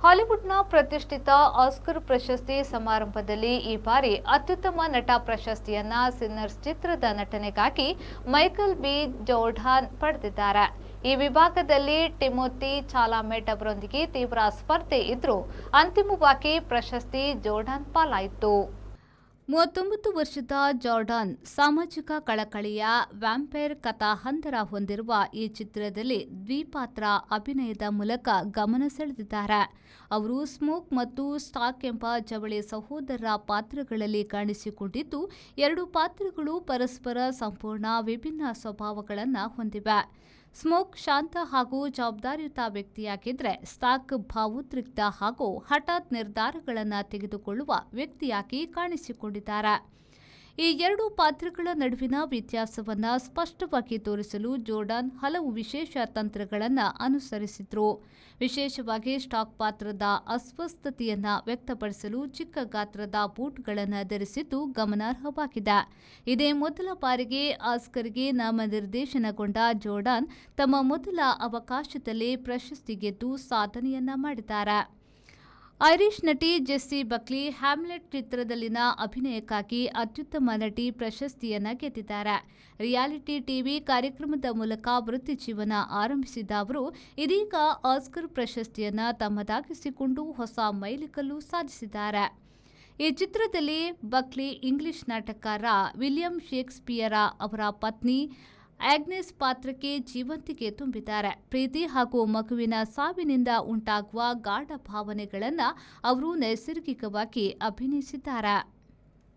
ಹಾಲಿವುಡ್ನ ಪ್ರತಿಷ್ಠಿತ ಆಸ್ಕರ್ ಪ್ರಶಸ್ತಿ ಸಮಾರಂಭದಲ್ಲಿ ಈ ಬಾರಿ ಅತ್ಯುತ್ತಮ ನಟ ಪ್ರಶಸ್ತಿಯನ್ನ ಸಿನ್ನರ್ಸ್ ಚಿತ್ರದ ನಟನೆಗಾಗಿ ಮೈಕಲ್ ಬಿ ಜೋರ್ಡಾನ್ ಪಡೆದಿದ್ದಾರೆ. ಈ ವಿಭಾಗದಲ್ಲಿ ಟಿಮೋಥಿ ಚಾಲಾಮೆಟ್ ಅವರೊಂದಿಗೆ ತೀವ್ರ ಸ್ಪರ್ಧೆ ಇದ್ರೂ ಅಂತಿಮವಾಗಿ ಪ್ರಶಸ್ತಿ ಜೋರ್ಡಾನ್ ಪಾಲಾಯಿತು. 39 ವರ್ಷದ ಜಾರ್ಡಾನ್ ಸಾಮಾಜಿಕ ಕಳಕಳಿಯ ವ್ಯಾಂಪೈರ್ ಕಥಾಹಂದರ ಹೊಂದಿರುವ ಈ ಚಿತ್ರದಲ್ಲಿ ದ್ವಿಪಾತ್ರ ಅಭಿನಯದ ಮೂಲಕ ಗಮನ ಸೆಳೆದಿದ್ದಾರೆ. ಅವರು ಸ್ಮೋಕ್ ಮತ್ತು ಸ್ಟಾಕ್ ಎಂಬ ಜವಳಿ ಸಹೋದರರ ಪಾತ್ರಗಳಲ್ಲಿ ಕಾಣಿಸಿಕೊಂಡಿದ್ದು, ಎರಡು ಪಾತ್ರಗಳು ಪರಸ್ಪರ ಸಂಪೂರ್ಣ ವಿಭಿನ್ನ ಸ್ವಭಾವಗಳನ್ನು ಹೊಂದಿವೆ. ಸ್ಮೋಕ್ ಶಾಂತ ಹಾಗೂ ಜವಾಬ್ದಾರಿಯುತ ವ್ಯಕ್ತಿಯಾಗಿದ್ದರೆ, ಸ್ಟಾಕ್ ಭಾವೋದ್ರಿಕ್ತ ಹಾಗೂ ಹಠಾತ್ ನಿರ್ಧಾರಗಳನ್ನು ತೆಗೆದುಕೊಳ್ಳುವ ವ್ಯಕ್ತಿಯಾಗಿ ಕಾಣಿಸಿಕೊಂಡಿದ್ದಾರೆ. ಈ ಎರಡು ಪಾತ್ರಗಳ ನಡುವಿನ ವ್ಯತ್ಯಾಸವನ್ನು ಸ್ಪಷ್ಟವಾಗಿ ತೋರಿಸಲು ಜೋರ್ಡಾನ್ ಹಲವು ವಿಶೇಷ ತಂತ್ರಗಳನ್ನು ಅನುಸರಿಸಿದ್ರು. ವಿಶೇಷವಾಗಿ ಸ್ಟಾಕ್ ಪಾತ್ರದ ಅಸ್ವಸ್ಥತೆಯನ್ನು ವ್ಯಕ್ತಪಡಿಸಲು ಚಿಕ್ಕ ಗಾತ್ರದ ಬೂಟ್ಗಳನ್ನು ಧರಿಸಿದ್ದು ಗಮನಾರ್ಹವಾಗಿದೆ. ಇದೇ ಮೊದಲ ಬಾರಿಗೆ ಆಸ್ಕರ್ಗೆ ನಾಮನಿರ್ದೇಶನಗೊಂಡ ಜೋರ್ಡಾನ್ ತಮ್ಮ ಮೊದಲ ಅವಕಾಶದಲ್ಲೇ ಪ್ರಶಸ್ತಿ ಗೆದ್ದು ಸಾಧನೆಯನ್ನ ಮಾಡಿದ್ದಾರೆ. ಐರಿಷ್ ನಟಿ ಜೆಸ್ಸಿ ಬಕ್ಲಿ ಹ್ಯಾಮ್ಲೆಟ್ ಚಿತ್ರದಲ್ಲಿನ ಅಭಿನಯಕ್ಕಾಗಿ ಅತ್ಯುತ್ತಮ ನಟಿ ಪ್ರಶಸ್ತಿಯನ್ನ ಗೆದ್ದಿದ್ದಾರೆ. ರಿಯಾಲಿಟಿ ಟಿವಿ ಕಾರ್ಯಕ್ರಮದ ಮೂಲಕ ವೃತ್ತಿ ಜೀವನ ಆರಂಭಿಸಿದ ಅವರು ಇದೀಗ ಆಸ್ಕರ್ ಪ್ರಶಸ್ತಿಯನ್ನ ತಮ್ಮದಾಗಿಸಿಕೊಂಡು ಹೊಸ ಮೈಲಿಗಲ್ಲು ಸಾಧಿಸಿದ್ದಾರೆ. ಈ ಚಿತ್ರದಲ್ಲಿ ಬಕ್ಲಿ ಇಂಗ್ಲಿಷ್ ನಾಟಕಕಾರ ವಿಲಿಯಂ ಶೇಕ್ಸ್ಪಿಯರ್ ಅವರ ಪತ್ನಿ ಆಗ್ನೆಸ್ ಪಾತ್ರಕ್ಕೆ ಜೀವಂತಿಕೆ ತುಂಬಿದ್ದಾರೆ. ಪ್ರೀತಿ ಹಾಗೂ ಮಗುವಿನ ಸಾವಿನಿಂದ ಉಂಟಾಗುವ ಗಾಢ ಭಾವನೆಗಳನ್ನು ಅವರು ನೈಸರ್ಗಿಕವಾಗಿ ಅಭಿನಯಿಸಿದ್ದಾರೆ.